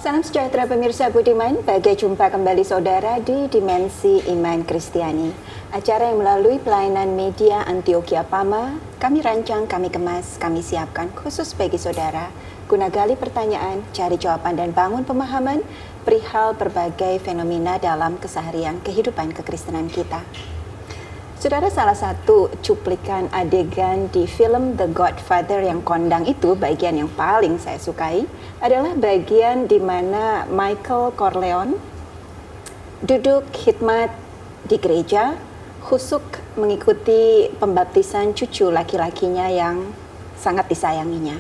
Salam sejahtera pemirsa budiman, bagai jumpa kembali saudara di Dimensi Iman Kristiani. Acara yang melalui pelayanan media Antioquia Pama, kami rancang, kami kemas, kami siapkan khusus bagi saudara, guna gali pertanyaan, cari jawaban dan bangun pemahaman perihal berbagai fenomena dalam keseharian kehidupan kekristenan kita. Saudara, salah satu cuplikan adegan di film The Godfather yang kondang itu, bagian yang paling saya sukai, adalah bagian di mana Michael Corleone duduk khidmat di gereja, khusuk mengikuti pembaptisan cucu laki-lakinya yang sangat disayanginya.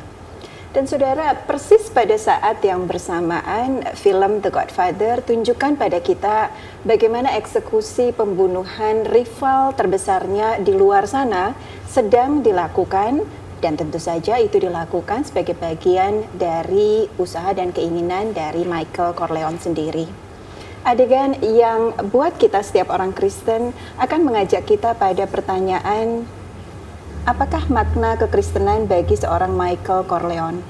Dan saudara, persis pada saat yang bersamaan film The Godfather tunjukkan pada kita bagaimana eksekusi pembunuhan rival terbesarnya di luar sana sedang dilakukan, dan tentu saja itu dilakukan sebagai bagian dari usaha dan keinginan dari Michael Corleone sendiri. Adegan yang buat kita setiap orang Kristen akan mengajak kita pada pertanyaan, apakah makna kekristenan bagi seorang Michael Corleone?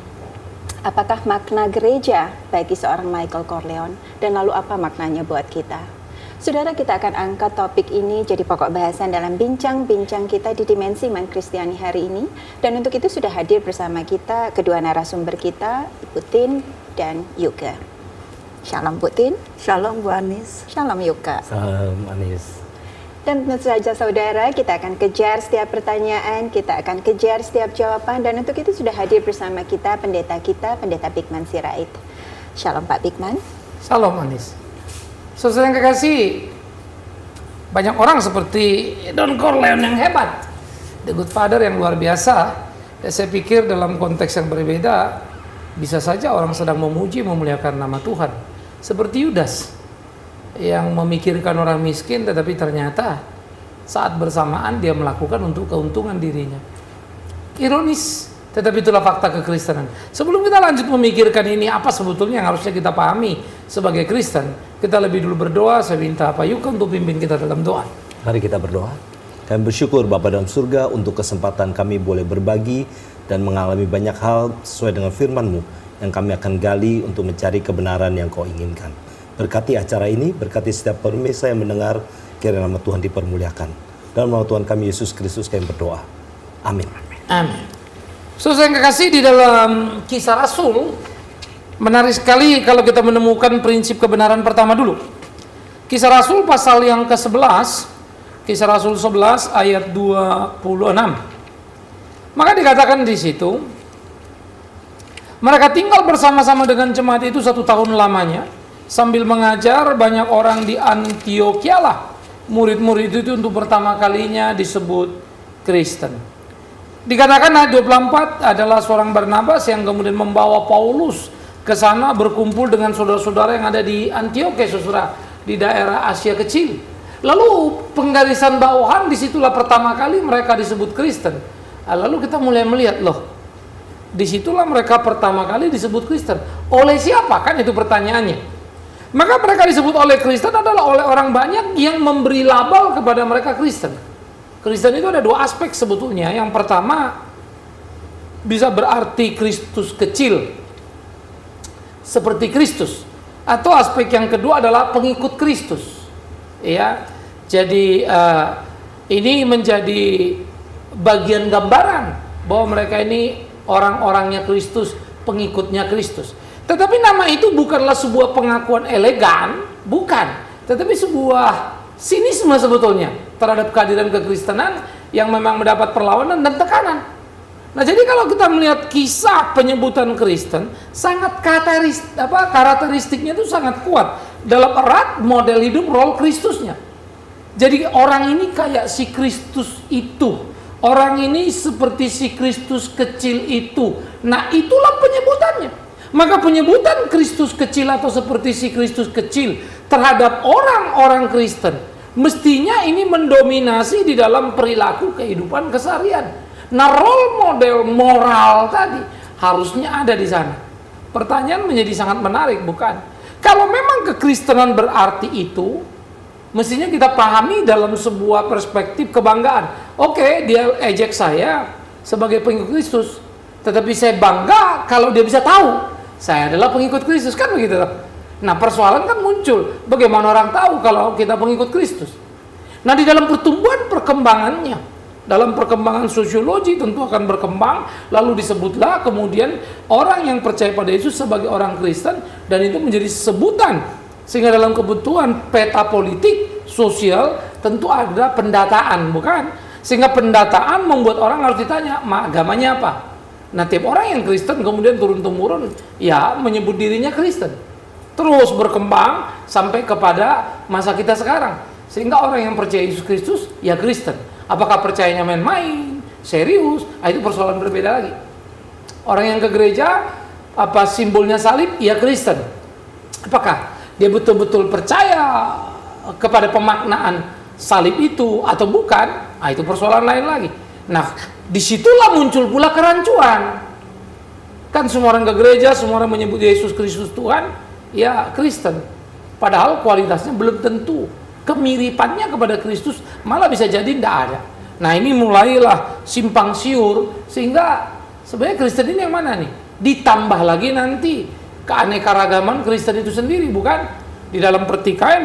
Apakah makna gereja bagi seorang Michael Corleone? Dan lalu apa maknanya buat kita? Saudara, kita akan angkat topik ini jadi pokok bahasan dalam bincang-bincang kita di Dimensi Iman Kristiani hari ini. Dan untuk itu sudah hadir bersama kita kedua narasumber kita, Ibu Tin dan Yuka. Shalom Bu Tin. Shalom Bu Anis. Shalom Yuka. Salam Anis. Dan tentu saja saudara, kita akan kejar setiap pertanyaan, kita akan kejar setiap jawaban, dan untuk itu sudah hadir bersama kita, Pendeta Bigman Sirait. Shalom Pak Bigman. Shalom Anis. Saudara yang kekasih, banyak orang seperti Don Corleone yang hebat, The Godfather yang luar biasa. Saya pikir dalam konteks yang berbeda, bisa saja orang sedang memuji, memuliakan nama Tuhan. Seperti Yudas, yang memikirkan orang miskin, tetapi ternyata saat bersamaan dia melakukan untuk keuntungan dirinya. Ironis, tetapi itulah fakta kekristenan. Sebelum kita lanjut memikirkan ini, apa sebetulnya yang harusnya kita pahami sebagai Kristen, kita lebih dulu berdoa. Saya minta Pak Yuka untuk pimpin kita dalam doa. Mari kita berdoa. Kami bersyukur Bapa dalam surga untuk kesempatan kami boleh berbagi dan mengalami banyak hal sesuai dengan firman-Mu yang kami akan gali untuk mencari kebenaran yang Kau inginkan. Berkati acara ini, berkati setiap pemirsa yang mendengar, kiranya nama Tuhan dipermuliakan. Dalam nama Tuhan kami Yesus Kristus kami berdoa. Amin. Amin. Saudara yang kekasih, di dalam Kisah Rasul, menarik sekali kalau kita menemukan prinsip kebenaran pertama dulu. Kisah Rasul pasal yang ke-11, Kisah Rasul 11 ayat 26. Maka dikatakan di situ, mereka tinggal bersama-sama dengan jemaat itu 1 tahun lamanya, sambil mengajar banyak orang di Antioquia lah. Murid-murid itu untuk pertama kalinya disebut Kristen. Dikatakan ayat 24 adalah seorang Barnabas yang kemudian membawa Paulus ke sana berkumpul dengan saudara-saudara yang ada di Antioquia, saudara, di daerah Asia Kecil. Lalu penggarisan bawahan, disitulah pertama kali mereka disebut Kristen. Lalu kita mulai melihat, loh, disitulah mereka pertama kali disebut Kristen. Oleh siapa? Kan itu pertanyaannya. Maka mereka disebut oleh Kristen adalah oleh orang banyak yang memberi label kepada mereka Kristen. Kristen itu ada dua aspek sebetulnya. Yang pertama, bisa berarti Kristus kecil, seperti Kristus. Atau aspek yang kedua adalah pengikut Kristus. Ya, jadi ini menjadi bagian gambaran bahwa mereka ini orang-orangnya Kristus, pengikutnya Kristus. Tetapi nama itu bukanlah sebuah pengakuan elegan, bukan. Tetapi sebuah sinisme sebetulnya terhadap kehadiran kekristenan yang memang mendapat perlawanan dan tekanan. Nah, jadi kalau kita melihat kisah penyebutan Kristen, sangat karakteristiknya itu sangat kuat dalam erat model hidup role Kristusnya. Jadi orang ini kayak si Kristus itu, orang ini seperti si Kristus kecil itu. Nah, itulah penyebutannya. Maka penyebutan Kristus kecil atau seperti si Kristus kecil terhadap orang-orang Kristen, mestinya ini mendominasi di dalam perilaku kehidupan keseharian. Nah, role model moral tadi harusnya ada di sana. Pertanyaan menjadi sangat menarik, bukan? Kalau memang kekristenan berarti itu, mestinya kita pahami dalam sebuah perspektif kebanggaan. Oke, dia ejek saya sebagai pengikut Kristus, tetapi saya bangga kalau dia bisa tahu saya adalah pengikut Kristus, kan begitu. Nah, persoalan kan muncul, bagaimana orang tahu kalau kita pengikut Kristus? Nah, di dalam pertumbuhan perkembangannya, dalam perkembangan sosiologi tentu akan berkembang, lalu disebutlah kemudian orang yang percaya pada Yesus sebagai orang Kristen, dan itu menjadi sebutan. Sehingga dalam kebutuhan peta politik, sosial, tentu ada pendataan, bukan? Sehingga pendataan membuat orang harus ditanya, agamanya apa? Nah, tiap orang yang Kristen kemudian turun-temurun, ya menyebut dirinya Kristen. Terus berkembang sampai kepada masa kita sekarang. Sehingga orang yang percaya Yesus Kristus, ya Kristen. Apakah percayanya main-main, serius, itu persoalan berbeda lagi. Orang yang ke gereja, apa simbolnya salib, ya Kristen. Apakah dia betul-betul percaya kepada pemaknaan salib itu atau bukan? Itu persoalan lain lagi. Nah, disitulah muncul pula kerancuan. Kan semua orang ke gereja, semua orang menyebut Yesus Kristus Tuhan, ya Kristen. Padahal kualitasnya belum tentu. Kemiripannya kepada Kristus malah bisa jadi tidak ada. Nah, ini mulailah simpang siur, sehingga sebenarnya Kristen ini yang mana nih? Ditambah lagi nanti keanekaragaman Kristen itu sendiri, bukan? Di dalam pertikaian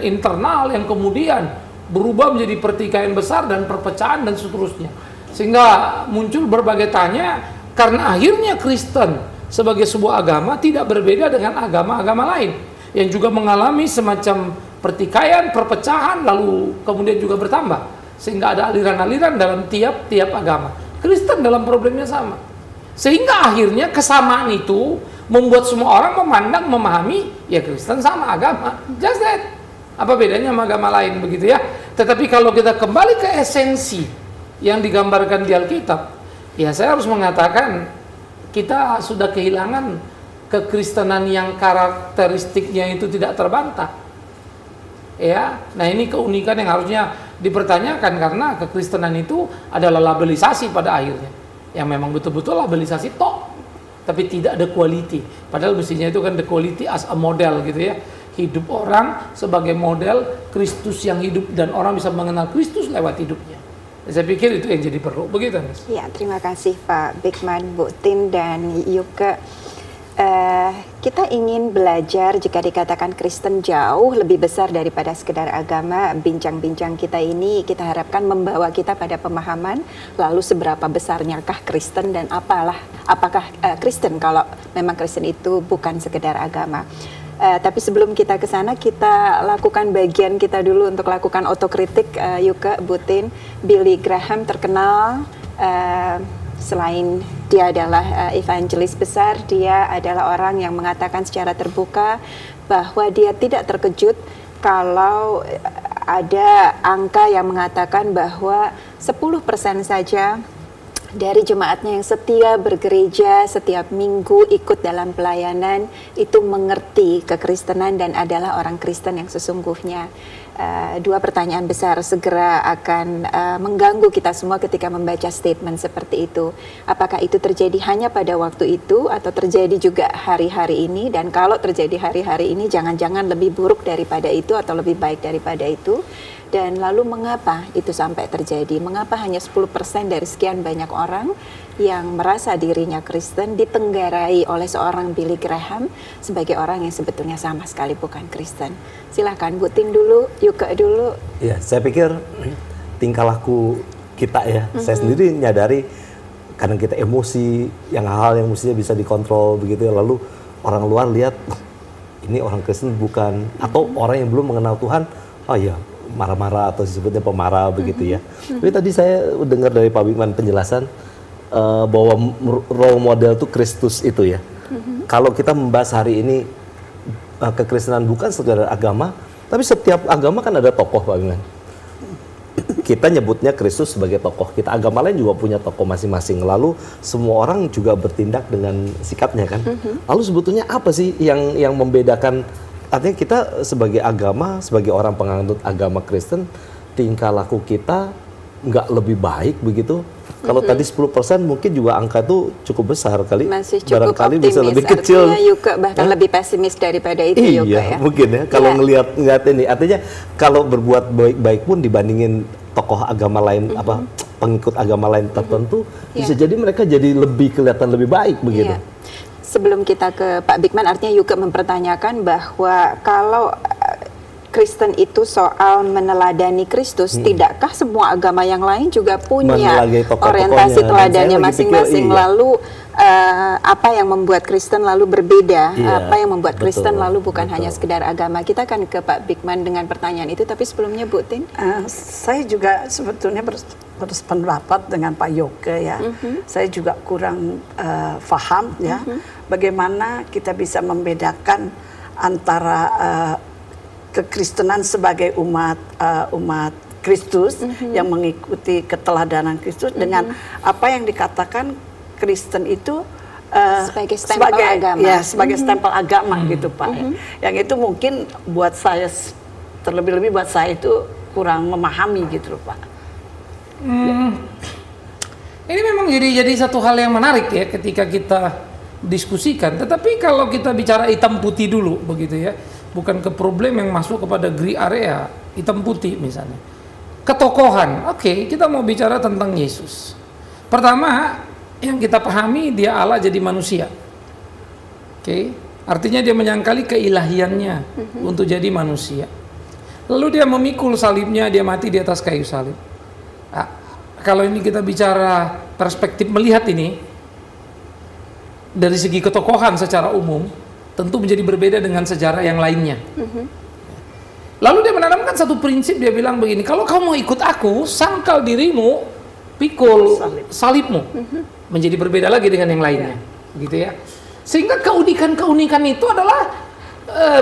internal yang kemudian berubah menjadi pertikaian besar dan perpecahan dan seterusnya. Sehingga muncul berbagai tanya, karena akhirnya Kristen sebagai sebuah agama tidak berbeda dengan agama-agama lain yang juga mengalami semacam pertikaian, perpecahan, lalu kemudian juga bertambah. Sehingga ada aliran-aliran dalam tiap-tiap agama. Kristen dalam problemnya sama. Sehingga akhirnya kesamaan itu membuat semua orang memandang, memahami, ya Kristen sama agama. Just that. Apa bedanya sama agama lain, begitu ya. Tetapi kalau kita kembali ke esensi yang digambarkan di Alkitab, ya saya harus mengatakan kita sudah kehilangan kekristenan yang karakteristiknya itu tidak terbantah. Ya, nah ini keunikan yang harusnya dipertanyakan, karena kekristenan itu adalah labelisasi pada akhirnya, yang memang betul-betul labelisasi tok, tapi tidak ada quality. Padahal mestinya itu kan the quality as a model gitu ya, hidup orang sebagai model Kristus yang hidup, dan orang bisa mengenal Kristus lewat hidupnya. Saya pikir itu yang jadi perlu, begitu Mas? Ya, terima kasih Pak Bigman, Bu Tin, dan Yuke. Kita ingin belajar, jika dikatakan Kristen jauh lebih besar daripada sekedar agama. Bincang-bincang kita ini kita harapkan membawa kita pada pemahaman, lalu seberapa besarnyakah Kristen, dan apakah Kristen kalau memang Kristen itu bukan sekedar agama. Tapi sebelum kita ke sana, kita lakukan bagian kita dulu untuk lakukan otokritik. Yuke, Bu Tin, Billy Graham terkenal, selain dia adalah evangelis besar, dia adalah orang yang mengatakan secara terbuka bahwa dia tidak terkejut kalau ada angka yang mengatakan bahwa 10% saja dari jemaatnya yang setia bergereja setiap minggu, ikut dalam pelayanan, itu mengerti kekristenan dan adalah orang Kristen yang sesungguhnya. Dua pertanyaan besar segera akan mengganggu kita semua ketika membaca statement seperti itu. Apakah itu terjadi hanya pada waktu itu atau terjadi juga hari-hari ini? Dan kalau terjadi hari-hari ini, jangan-jangan lebih buruk daripada itu atau lebih baik daripada itu? Dan lalu mengapa itu sampai terjadi? Mengapa hanya 10% dari sekian banyak orang yang merasa dirinya Kristen ditenggarai oleh seorang Billy Graham sebagai orang yang sebetulnya sama sekali bukan Kristen? Silahkan Bu Tin dulu, Yuke dulu. Ya, saya pikir tingkah laku kita ya, saya sendiri nyadari kadang kita emosi, yang hal-hal yang mestinya bisa dikontrol begitu ya, lalu orang luar lihat ini orang Kristen bukan, atau orang yang belum mengenal Tuhan, oh iya marah-marah atau disebutnya pemarah begitu ya. Tapi tadi saya dengar dari Pak Bigman penjelasan bahwa role model itu Kristus itu ya. Kalau kita membahas hari ini kekristenan bukan sekedar agama, tapi setiap agama kan ada tokoh Pak Bigman. Kita nyebutnya Kristus sebagai tokoh, kita agama lain juga punya tokoh masing-masing. Lalu semua orang juga bertindak dengan sikapnya kan. Lalu sebetulnya apa sih yang membedakan? Artinya kita sebagai agama, sebagai orang penganut agama Kristen, tingkah laku kita nggak lebih baik begitu? Kalau tadi 10% mungkin juga angka itu cukup besar kali. Masih cukup barangkali optimis, bisa lebih kecil. Yuke bahkan lebih pesimis daripada itu Yuke ya. Mungkin ya. Kalau ngelihat ini, artinya kalau berbuat baik-baik pun dibandingin tokoh agama lain, apa pengikut agama lain tertentu, bisa jadi mereka jadi lebih kelihatan lebih baik begitu. Sebelum kita ke Pak Bigman, artinya Yuke mempertanyakan bahwa kalau Kristen itu soal meneladani Kristus, tidakkah semua agama yang lain juga punya orientasi teladannya masing-masing? Lalu apa yang membuat Kristen lalu berbeda? Apa yang membuat Kristen lalu bukan hanya sekedar agama? Kita akan ke Pak Bigman dengan pertanyaan itu, tapi sebelumnya Bu Tin. Saya juga sebetulnya berpendapat dengan Pak Yoke ya. Saya juga kurang paham ya bagaimana kita bisa membedakan antara kekristenan sebagai umat Kristus yang mengikuti keteladanan Kristus dengan apa yang dikatakan Kristen itu sebagai stempel agama. Ya, sebagai stempel agama gitu Pak. Yang itu mungkin buat saya, terlebih-lebih buat saya itu kurang memahami gitu loh Pak. Ini memang jadi satu hal yang menarik ya ketika kita diskusikan. Tetapi kalau kita bicara hitam putih dulu begitu ya, bukan ke problem yang masuk kepada gray area, hitam putih misalnya. Ketokohan, oke, kita mau bicara tentang Yesus. Pertama, yang kita pahami dia Allah jadi manusia. Oke, artinya dia menyangkali keilahiannya untuk jadi manusia. Lalu dia memikul salibnya, dia mati di atas kayu salib. Nah, kalau ini kita bicara perspektif melihat ini dari segi ketokohan secara umum, tentu menjadi berbeda dengan sejarah yang lainnya. Lalu dia menanamkan satu prinsip, dia bilang begini, kalau kamu mau ikut aku, sangkal dirimu, pikul salibmu. Menjadi berbeda lagi dengan yang lainnya, gitu ya. Sehingga keunikan-keunikan itu adalah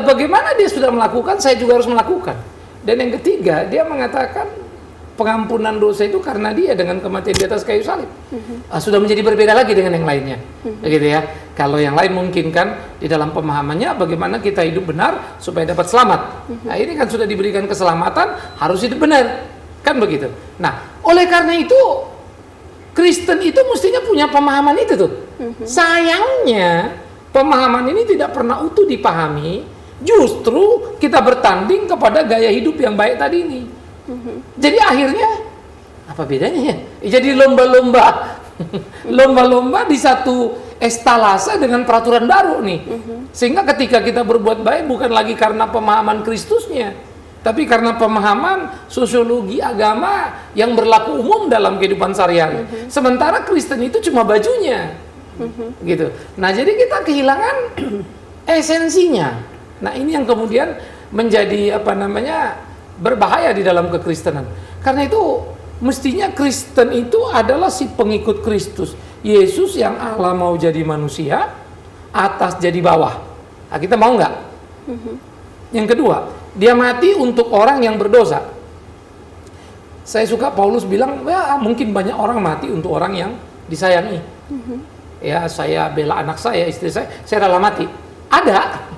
bagaimana dia sudah melakukan, saya juga harus melakukan. Dan yang ketiga, dia mengatakan pengampunan dosa itu karena dia dengan kematian di atas kayu salib. Sudah menjadi berbeda lagi dengan yang lainnya, gitu ya. Kalau yang lain mungkin kan di dalam pemahamannya bagaimana kita hidup benar supaya dapat selamat. Nah ini kan sudah diberikan keselamatan, harus hidup benar, kan begitu. Nah oleh karena itu Kristen itu mestinya punya pemahaman itu tuh. Sayangnya pemahaman ini tidak pernah utuh dipahami. Justru kita bertanding kepada gaya hidup yang baik tadi ini. Jadi akhirnya apa bedanya ya? Jadi lomba-lomba, lomba-lomba di satu estalase dengan peraturan baru nih. Sehingga ketika kita berbuat baik bukan lagi karena pemahaman Kristusnya, tapi karena pemahaman sosiologi agama yang berlaku umum dalam kehidupan sehari-hari. Sementara Kristen itu cuma bajunya, gitu. Nah jadi kita kehilangan esensinya. Nah ini yang kemudian menjadi apa namanya berbahaya di dalam kekristenan. Karena itu mestinya Kristen itu adalah si pengikut Kristus. Yesus yang Allah mau jadi manusia, atas jadi bawah. Nah, kita mau nggak? Yang kedua, dia mati untuk orang yang berdosa. Saya suka Paulus bilang, ya mungkin banyak orang mati untuk orang yang disayangi. Ya saya bela anak saya, istri saya rela mati. Ada.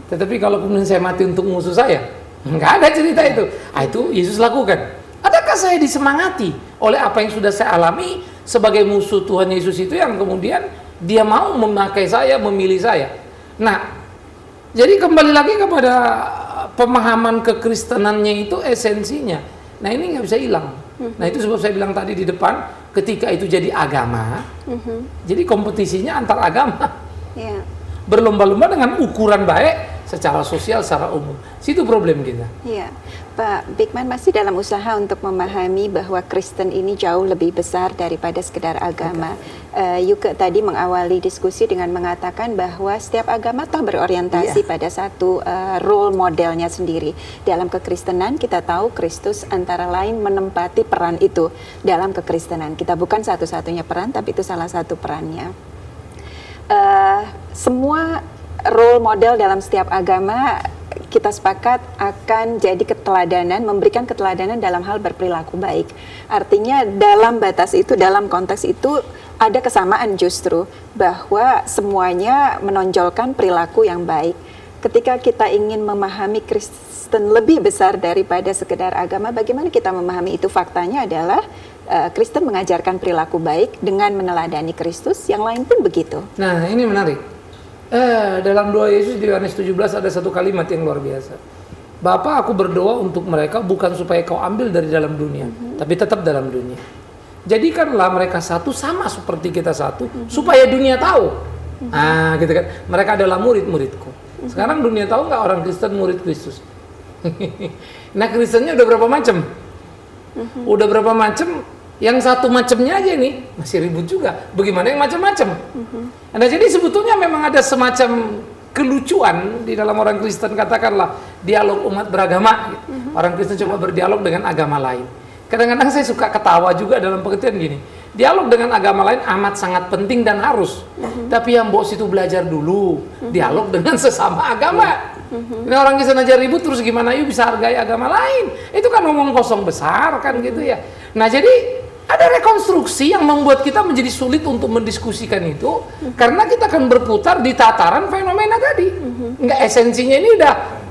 Tetapi kalau kemudian saya mati untuk musuh saya, nggak ada cerita itu. Ah, itu Yesus lakukan. Adakah saya disemangati oleh apa yang sudah saya alami sebagai musuh Tuhan Yesus itu yang kemudian dia mau memakai saya, memilih saya? Nah, jadi kembali lagi kepada pemahaman kekristenannya itu esensinya. Nah ini nggak bisa hilang. Nah itu sebab saya bilang tadi di depan, ketika itu jadi agama, jadi kompetisinya antar agama. Berlomba-lomba dengan ukuran baik secara sosial, secara umum. Situ problem kita. Iya, Pak Bigman masih dalam usaha untuk memahami bahwa Kristen ini jauh lebih besar daripada sekedar agama. Yuke tadi mengawali diskusi dengan mengatakan bahwa setiap agama toh berorientasi pada satu role modelnya sendiri. Dalam kekristenan kita tahu Kristus antara lain menempati peran itu dalam kekristenan. Kita bukan satu-satunya peran, tapi itu salah satu perannya. Semua role model dalam setiap agama kita sepakat akan jadi keteladanan, memberikan keteladanan dalam hal berperilaku baik. Artinya dalam batas itu, dalam konteks itu ada kesamaan justru bahwa semuanya menonjolkan perilaku yang baik. Ketika kita ingin memahami Kristen lebih besar daripada sekedar agama, bagaimana kita memahami itu? Faktanya adalah Kristen mengajarkan perilaku baik dengan meneladani Kristus, yang lain pun begitu. Nah ini menarik. Dalam doa Yesus di Yohanes 17 ada satu kalimat yang luar biasa. Bapa, aku berdoa untuk mereka bukan supaya kau ambil dari dalam dunia, tapi tetap dalam dunia. Jadikanlah mereka satu sama seperti kita satu, supaya dunia tahu Nah, gitu kan. Mereka adalah murid-muridku. Sekarang dunia tahu nggak orang Kristen murid Kristus? Nah, Kristennya udah berapa macam? Udah berapa macam? Yang satu macamnya aja nih masih ribut juga. Bagaimana yang macam-macam? Nah, jadi sebetulnya memang ada semacam kelucuan di dalam orang Kristen, katakanlah dialog umat beragama. Orang Kristen coba berdialog dengan agama lain. Kadang-kadang saya suka ketawa juga dalam pengertian gini. Dialog dengan agama lain amat sangat penting dan harus. Tapi yang bos itu belajar dulu dialog dengan sesama agama. Ini orang Kristen aja ribut, terus gimana yuk bisa hargai agama lain? Itu kan ngomong kosong besar kan gitu ya. Nah, jadi ada rekonstruksi yang membuat kita menjadi sulit untuk mendiskusikan itu, karena kita akan berputar di tataran fenomena tadi. Enggak, esensinya ini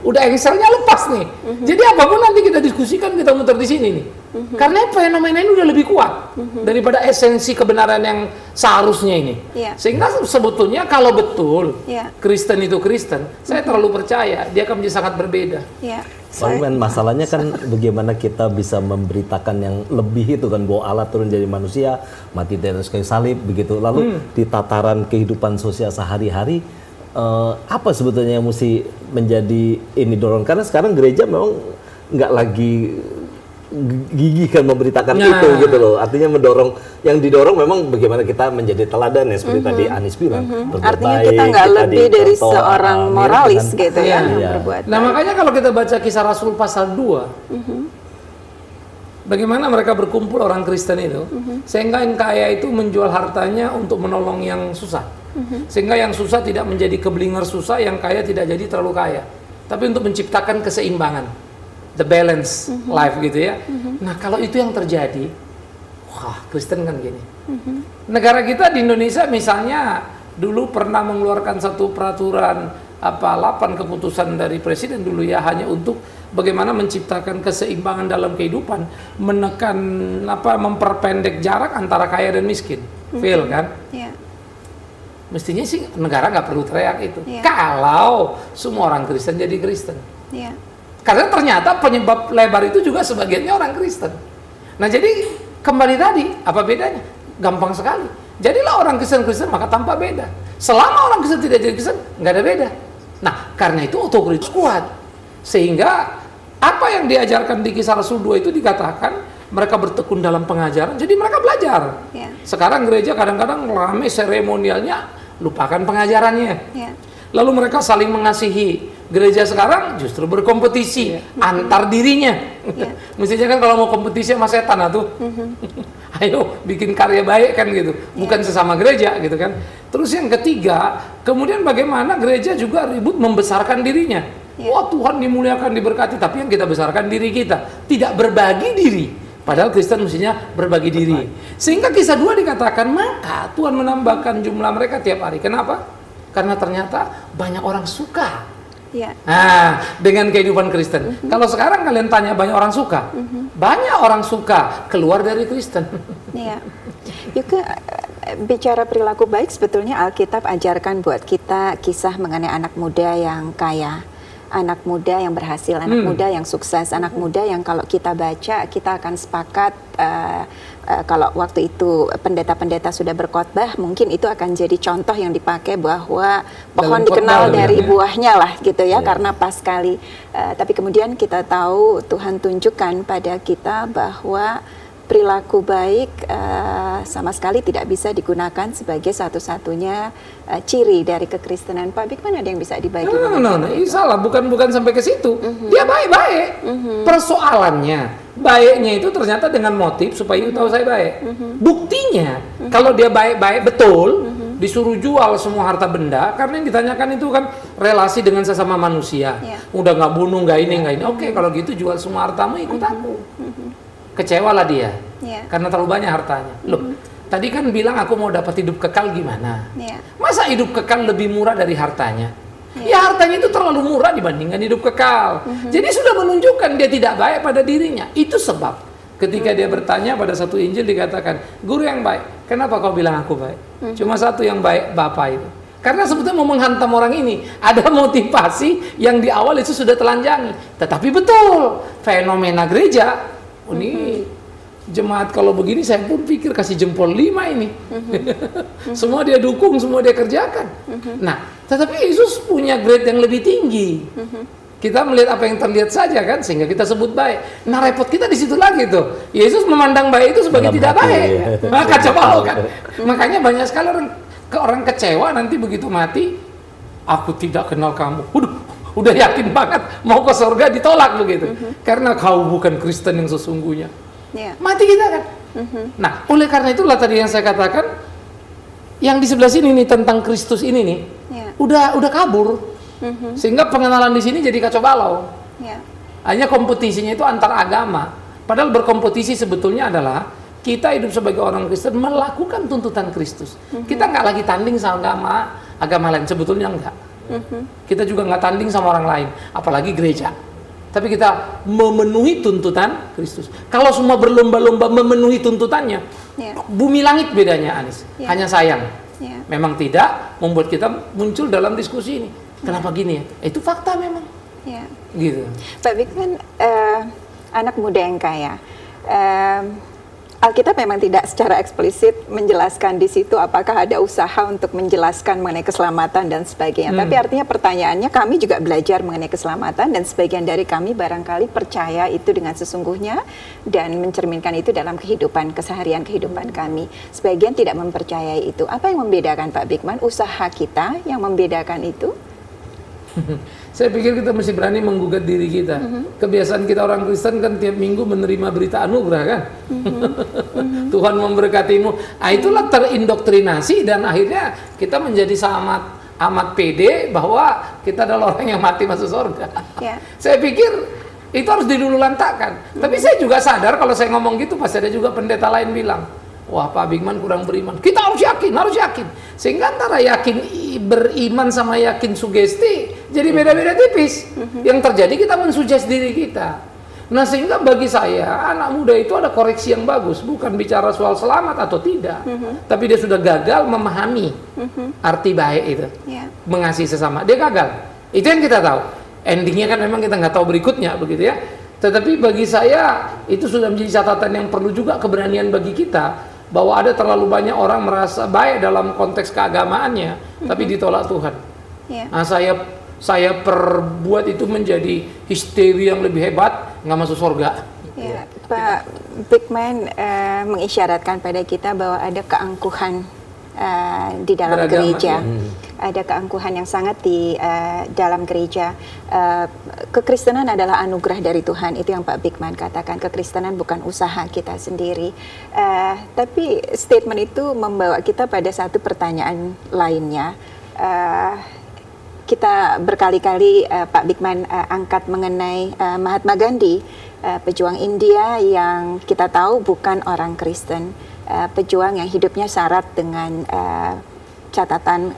udah engselnya lepas nih. Jadi apapun nanti kita diskusikan, kita muter di sini nih. Karena fenomena ini udah lebih kuat daripada esensi kebenaran yang seharusnya ini. Sehingga sebetulnya kalau betul Kristen itu Kristen, saya terlalu percaya dia akan menjadi sangat berbeda. Masalahnya kan bagaimana kita bisa memberitakan yang lebih itu kan, bahwa Allah turun jadi manusia, mati di atas kayu salib begitu. Lalu di tataran kehidupan sosial sehari-hari, apa sebetulnya yang mesti menjadi ini dorong? Karena sekarang gereja memang nggak lagi gigih kan memberitakan itu gitu loh. Artinya mendorong, yang didorong memang bagaimana kita menjadi teladan ya, seperti tadi Anis bilang. Artinya kita nggak lebih dari seorang moralis gitu ya. Berbuat nah makanya kalau kita baca Kisah Rasul pasal 2, bagaimana mereka berkumpul orang Kristen itu, sehingga yang kaya itu menjual hartanya untuk menolong yang susah. Sehingga yang susah tidak menjadi keblinger susah, yang kaya tidak jadi terlalu kaya. Tapi untuk menciptakan keseimbangan, the balance life gitu ya. Nah, kalau itu yang terjadi, wah, Kristen kan gini. Negara kita di Indonesia misalnya dulu pernah mengeluarkan satu peraturan 8 keputusan dari presiden dulu ya, hanya untuk bagaimana menciptakan keseimbangan dalam kehidupan, menekan memperpendek jarak antara kaya dan miskin. Fail kan? Mestinya sih negara nggak perlu teriak itu. Kalau semua orang Kristen jadi Kristen. Karena ternyata penyebab lebar itu juga sebagiannya orang Kristen. Nah, jadi kembali tadi, apa bedanya? Gampang sekali. Jadilah orang Kristen-Kristen, maka tanpa beda. Selama orang Kristen tidak jadi Kristen, nggak ada beda. Nah, karena itu otoritas kuat. Sehingga apa yang diajarkan di Kisah Rasul 2 itu dikatakan mereka bertekun dalam pengajaran, jadi mereka belajar. Sekarang gereja kadang-kadang rame seremonialnya, lupakan pengajarannya. Lalu mereka saling mengasihi. Gereja sekarang justru berkompetisi antar dirinya. Mestinya kan kalau mau kompetisi sama setan tuh, ayo bikin karya baik kan gitu, bukan sesama gereja gitu kan. Terus yang ketiga, kemudian bagaimana gereja juga ribut membesarkan dirinya. Wah, Tuhan dimuliakan, diberkati, tapi yang kita besarkan diri kita, tidak berbagi diri. Padahal Kristen mestinya berbagi diri. Sehingga Kisah 2 dikatakan, maka Tuhan menambahkan jumlah mereka tiap hari. Kenapa? Karena ternyata banyak orang suka. Nah, dengan kehidupan Kristen. Kalau sekarang kalian tanya banyak orang suka, banyak orang suka keluar dari Kristen. Juga bicara perilaku baik, sebetulnya Alkitab ajarkan buat kita kisah mengenai anak muda yang kaya, anak muda yang berhasil, anak muda yang sukses, anak muda yang kalau kita baca kita akan sepakat kalau waktu itu pendeta-pendeta sudah berkhotbah, mungkin itu akan jadi contoh yang dipakai bahwa pohon dikenal dari buahnya lah gitu ya, karena pas sekali. Tapi kemudian kita tahu Tuhan tunjukkan pada kita bahwa perilaku baik sama sekali tidak bisa digunakan sebagai satu-satunya ciri dari kekristenan. Pak Bigman, ada yang bisa dibagi? Salah, bukan sampai ke situ. Dia baik-baik. Persoalannya, baiknya itu ternyata dengan motif supaya you tahu saya baik. Buktinya, kalau dia baik-baik betul, disuruh jual semua harta benda, karena yang ditanyakan itu kan relasi dengan sesama manusia. Udah nggak bunuh, nggak ini, nggak ini. Oke, kalau gitu jual semua hartamu, ikut aku. Kecewalah dia, karena terlalu banyak hartanya. Loh, tadi kan bilang aku mau dapat hidup kekal, gimana? Masa hidup kekal lebih murah dari hartanya? Ya, hartanya itu terlalu murah dibandingkan hidup kekal. Jadi sudah menunjukkan dia tidak baik pada dirinya. Itu sebab ketika dia bertanya pada satu Injil dikatakan, guru yang baik, kenapa kau bilang aku baik? Cuma satu yang baik, Bapa itu. Karena sebetulnya mau menghantam orang ini, ada motivasi yang di awal itu sudah telanjangi. Tetapi betul, fenomena gereja, ini jemaat kalau begini saya pun pikir kasih jempol 5 ini. Semua dia dukung, semua dia kerjakan. Nah, tetapi Yesus punya grade yang lebih tinggi. Kita melihat apa yang terlihat saja kan, sehingga kita sebut baik. Nah, repot kita di situ lagi tuh. Yesus memandang baik itu sebagai tidak baik. Nah, kacau balau kan. Makanya banyak sekali orang kecewa nanti begitu mati, aku tidak kenal kamu. Udah yakin banget mau ke surga ditolak begitu. Karena kau bukan Kristen yang sesungguhnya. Mati kita kan. Nah, oleh karena itulah tadi yang saya katakan, yang di sebelah sini nih tentang Kristus ini nih, udah kabur. Sehingga pengenalan di sini jadi kacau balau. Hanya kompetisinya itu antar agama. Padahal berkompetisi sebetulnya adalah kita hidup sebagai orang Kristen melakukan tuntutan Kristus. Kita nggak lagi tanding sama agama lain, sebetulnya enggak. Kita juga nggak tanding sama orang lain, apalagi gereja. Tapi kita memenuhi tuntutan Kristus. Kalau semua berlomba-lomba memenuhi tuntutannya, bumi langit bedanya, Anis. Hanya sayang. Memang tidak membuat kita muncul dalam diskusi ini. Kenapa gini ya? Itu fakta memang. Gitu. Pak Bigman, anak muda yang kaya. Alkitab memang tidak secara eksplisit menjelaskan di situ apakah ada usaha untuk menjelaskan mengenai keselamatan dan sebagainya. Tapi artinya pertanyaannya, kami juga belajar mengenai keselamatan dan sebagian dari kami barangkali percaya itu dengan sesungguhnya dan mencerminkan itu dalam kehidupan keseharian kehidupan kami. Sebagian tidak mempercayai itu. Apa yang membedakan Pak Bigman? Usaha kita yang membedakan itu? Saya pikir kita mesti berani menggugat diri kita. Kebiasaan kita orang Kristen kan tiap minggu menerima berita anugerah kan. Tuhan memberkatimu. Nah, itulah terindoktrinasi dan akhirnya kita menjadi amat pede bahwa kita adalah orang yang mati masuk surga. Saya pikir itu harus dilululantakkan. Tapi saya juga sadar kalau saya ngomong gitu pasti ada juga pendeta lain bilang, wah Pak Bigman kurang beriman. Kita harus yakin. Sehingga antara yakin beriman sama yakin sugesti jadi beda-beda tipis. Yang terjadi kita mensugesti diri kita. Nah, sehingga bagi saya anak muda itu ada koreksi yang bagus, bukan bicara soal selamat atau tidak, tapi dia sudah gagal memahami arti baik itu, mengasihi sesama. Dia gagal. Itu yang kita tahu. Endingnya kan memang kita nggak tahu berikutnya, begitu ya. Tetapi bagi saya itu sudah menjadi catatan yang perlu juga keberanian bagi kita, bahwa ada terlalu banyak orang merasa baik dalam konteks keagamaannya, tapi ditolak Tuhan. Nah, saya perbuat itu menjadi histeri yang lebih hebat, nggak masuk surga. Pak Bigman mengisyaratkan pada kita bahwa ada keangkuhan di dalam gereja. Ada keangkuhan yang sangat di dalam gereja. Kekristenan adalah anugerah dari Tuhan, itu yang Pak Bigman katakan. Kekristenan bukan usaha kita sendiri. Tapi statement itu membawa kita pada satu pertanyaan lainnya. Kita berkali-kali Pak Bigman angkat mengenai Mahatma Gandhi, pejuang India yang kita tahu bukan orang Kristen, pejuang yang hidupnya syarat dengan catatan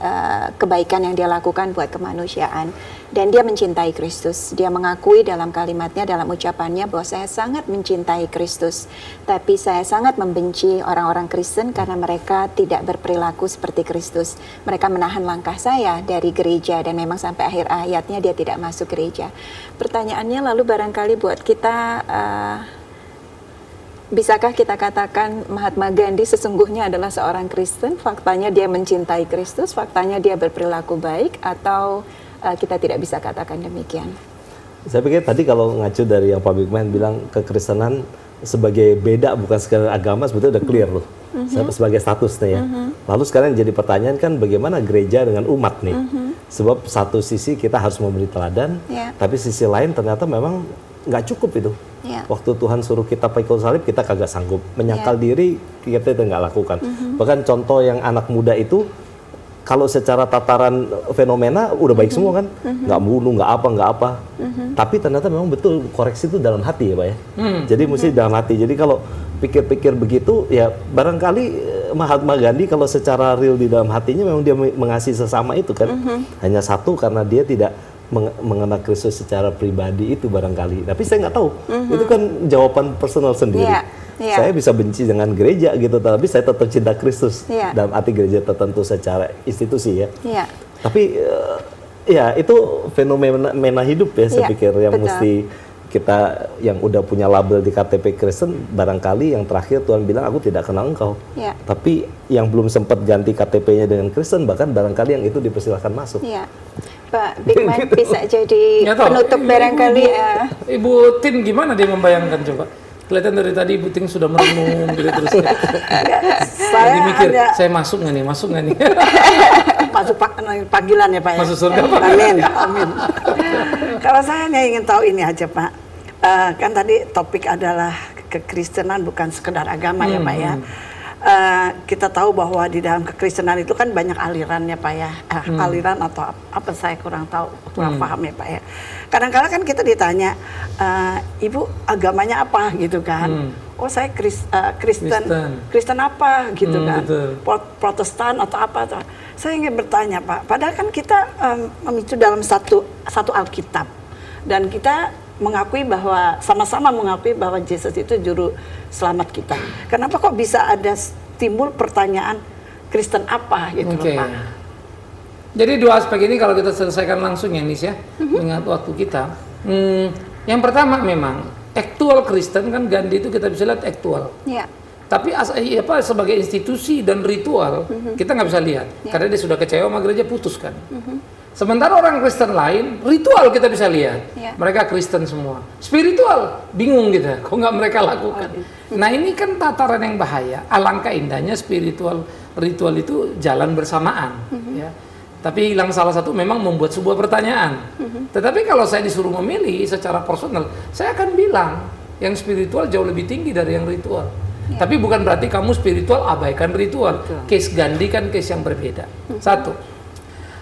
kebaikan yang dia lakukan buat kemanusiaan, dan dia mencintai Kristus. Dia mengakui dalam kalimatnya, dalam ucapannya, bahwa saya sangat mencintai Kristus, tapi saya sangat membenci orang-orang Kristen karena mereka tidak berperilaku seperti Kristus. Mereka menahan langkah saya dari gereja, dan memang sampai akhir hayatnya dia tidak masuk gereja. Pertanyaannya lalu barangkali buat kita, bisakah kita katakan Mahatma Gandhi sesungguhnya adalah seorang Kristen? Faktanya dia mencintai Kristus, faktanya dia berperilaku baik, atau kita tidak bisa katakan demikian? Saya pikir tadi kalau ngacu dari yang Pak Bigman bilang kekristenan sebagai beda bukan sekedar agama, sebetulnya udah clear loh. Sebagai statusnya ya. Lalu sekarang jadi pertanyaan kan bagaimana gereja dengan umat nih? Sebab satu sisi kita harus memberi teladan, tapi sisi lain ternyata memang nggak cukup itu. Waktu Tuhan suruh kita pikul salib, kita kagak sanggup. Menyangkal diri, kita itu nggak lakukan. Bahkan contoh yang anak muda itu, kalau secara tataran fenomena udah baik semua kan, nggak bunuh, nggak apa. Tapi ternyata memang betul koreksi itu dalam hati ya Pak ya. Jadi mesti dalam hati. Jadi kalau pikir-pikir begitu, ya barangkali Mahatma Gandhi kalau secara real di dalam hatinya memang dia mengasihi sesama itu kan. Hanya satu, karena dia tidak mengenal Kristus secara pribadi itu barangkali. Tapi saya nggak tahu. Itu kan jawaban personal sendiri. Saya bisa benci dengan gereja gitu, tapi saya tetap cinta Kristus dalam arti gereja tertentu secara institusi ya. Tapi ya itu fenomena hidup ya, saya pikir yang mesti kita yang udah punya label di KTP Kristen, barangkali yang terakhir Tuhan bilang aku tidak kenal engkau. Ya. Tapi yang belum sempat ganti KTP-nya dengan Kristen, bahkan barangkali yang itu dipersilahkan masuk. Ya. Pak Bigman bisa jadi Ya, penutup barangkali. Ibu Tin gimana dia membayangkan coba? Kelihatan dari tadi Ibu Tin sudah merenung gitu terus. Jadi mikir, saya masuk nggak nih? Masuk panggilan ya Pak ya. Masuk surga Pak. Amin. Amin. Kalau saya hanya ingin tahu ini aja Pak. Kan tadi topik adalah kekristenan bukan sekedar agama ya Pak ya. Kita tahu bahwa di dalam kekristenan itu kan banyak alirannya Pak ya. Aliran atau apa saya kurang tahu, kurang paham ya Pak ya. Kadang-kadang kan kita ditanya, Ibu agamanya apa gitu kan. Oh saya Kristen apa gitu kan. Betul. Protestan atau apa. Saya ingin bertanya Pak, padahal kan kita memicu dalam satu Alkitab. Dan kita mengakui bahwa, sama-sama mengakui bahwa Yesus itu juru selamat kita. Kenapa kok bisa ada timbul pertanyaan Kristen apa gitu loh Pak? Jadi dua aspek ini kalau kita selesaikan langsung ya Nis ya, ingat waktu kita. Yang pertama memang aktual Kristen kan Gandhi itu kita bisa lihat aktual. Ya. Tapi sebagai institusi dan ritual kita nggak bisa lihat karena dia sudah kecewa sama gereja putuskan. Sementara orang Kristen lain ritual kita bisa lihat, mereka Kristen semua. Spiritual bingung kita, kok nggak mereka lakukan. Nah ini kan tataran yang bahaya. Alangkah indahnya spiritual ritual itu jalan bersamaan. Ya. Tapi hilang salah satu memang membuat sebuah pertanyaan. Tetapi kalau saya disuruh memilih secara personal, saya akan bilang yang spiritual jauh lebih tinggi dari yang ritual. Tapi bukan berarti kamu spiritual abaikan ritual. Case Gandhi kan case yang berbeda. Satu.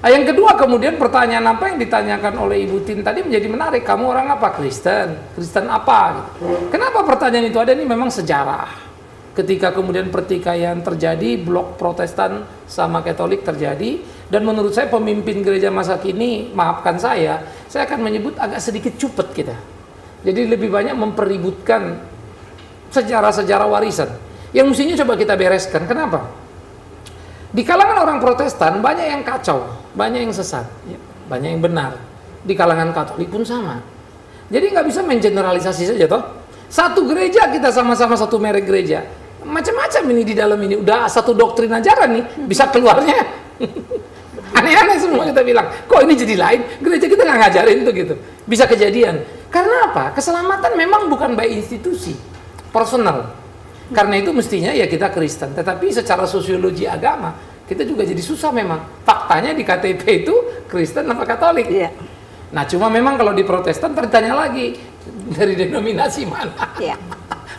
Yang kedua kemudian pertanyaan apa yang ditanyakan oleh Ibu Tin tadi menjadi menarik. Kamu orang apa? Kristen. Kristen apa? Gitu. Kenapa pertanyaan itu ada? Ini memang sejarah. Ketika kemudian pertikaian terjadi, blok Protestan sama Katolik terjadi, dan menurut saya pemimpin gereja masa kini, maafkan saya akan menyebut agak sedikit cupet kita. Jadi lebih banyak mempeributkan sejarah-sejarah warisan yang mestinya coba kita bereskan. Kenapa? Di kalangan orang Protestan banyak yang kacau, banyak yang sesat, banyak yang benar. Di kalangan Katolik pun sama. Jadi nggak bisa mengeneralisasi saja toh. Satu gereja kita sama-sama satu merek gereja, macam-macam ini di dalam ini. Udah satu doktrin ajaran nih, bisa keluarnya aneh-aneh semua kita bilang. Kok ini jadi lain? Gereja kita nggak ngajarin tuh gitu. Bisa kejadian. Karena apa? Keselamatan memang bukan by institusi, personal. Karena itu mestinya ya kita Kristen. Tetapi secara sosiologi agama kita juga jadi susah memang. Faktanya di KTP itu Kristen apa Katolik. Iya. Nah cuma memang kalau di Protestan tertanya lagi dari denominasi mana. Iya.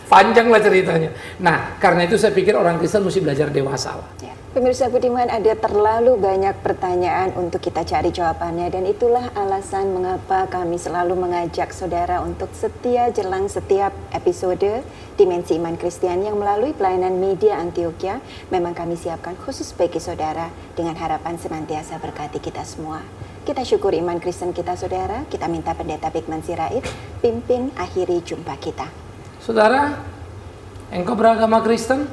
Panjang lah ceritanya. Nah karena itu saya pikir orang Kristen mesti belajar dewasa lah. Ya. Pemirsa Budiman, ada terlalu banyak pertanyaan untuk kita cari jawabannya, dan itulah alasan mengapa kami selalu mengajak saudara untuk setia jelang setiap episode Dimensi Iman Kristian yang melalui pelayanan media Antioquia memang kami siapkan khusus bagi saudara dengan harapan senantiasa berkati kita semua. Kita syukur iman Kristen kita saudara, kita minta Pendeta Bigman Sirait pimpin akhiri jumpa kita. Saudara, engkau beragama Kristen?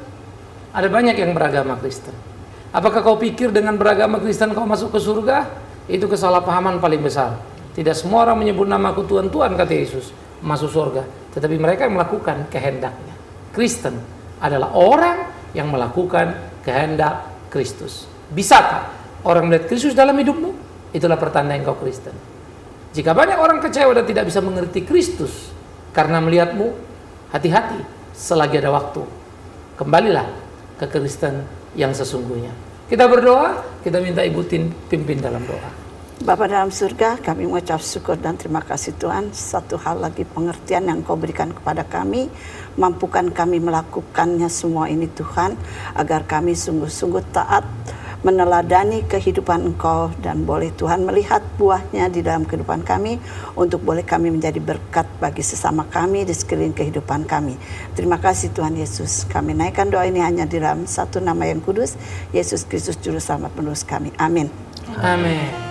Ada banyak yang beragama Kristen. Apakah kau pikir dengan beragama Kristen kau masuk ke surga? Itu kesalahpahaman paling besar. Tidak semua orang menyebut namaku Tuhan, Tuhan kata Yesus masuk surga. Tetapi mereka yang melakukan kehendaknya. Kristen adalah orang yang melakukan kehendak Kristus. Bisakah orang melihat Kristus dalam hidupmu? Itulah pertanda engkau Kristen. Jika banyak orang kecewa dan tidak bisa mengerti Kristus karena melihatmu, hati-hati selagi ada waktu. Kembalilah ke Kristen yang sesungguhnya. Kita berdoa, kita minta Ibu Tin pimpin dalam doa. Bapa dalam surga, kami mengucap syukur dan terima kasih Tuhan. Satu hal lagi, pengertian yang Kau berikan kepada kami, mampukan kami melakukannya semua ini Tuhan, agar kami sungguh-sungguh taat meneladani kehidupan Engkau, dan boleh Tuhan melihat buahnya di dalam kehidupan kami, untuk boleh kami menjadi berkat bagi sesama kami di sekeliling kehidupan kami. Terima kasih Tuhan Yesus. Kami naikkan doa ini hanya di dalam satu nama yang kudus, Yesus Kristus Juru Selamat penebus kami. Amin. Amin.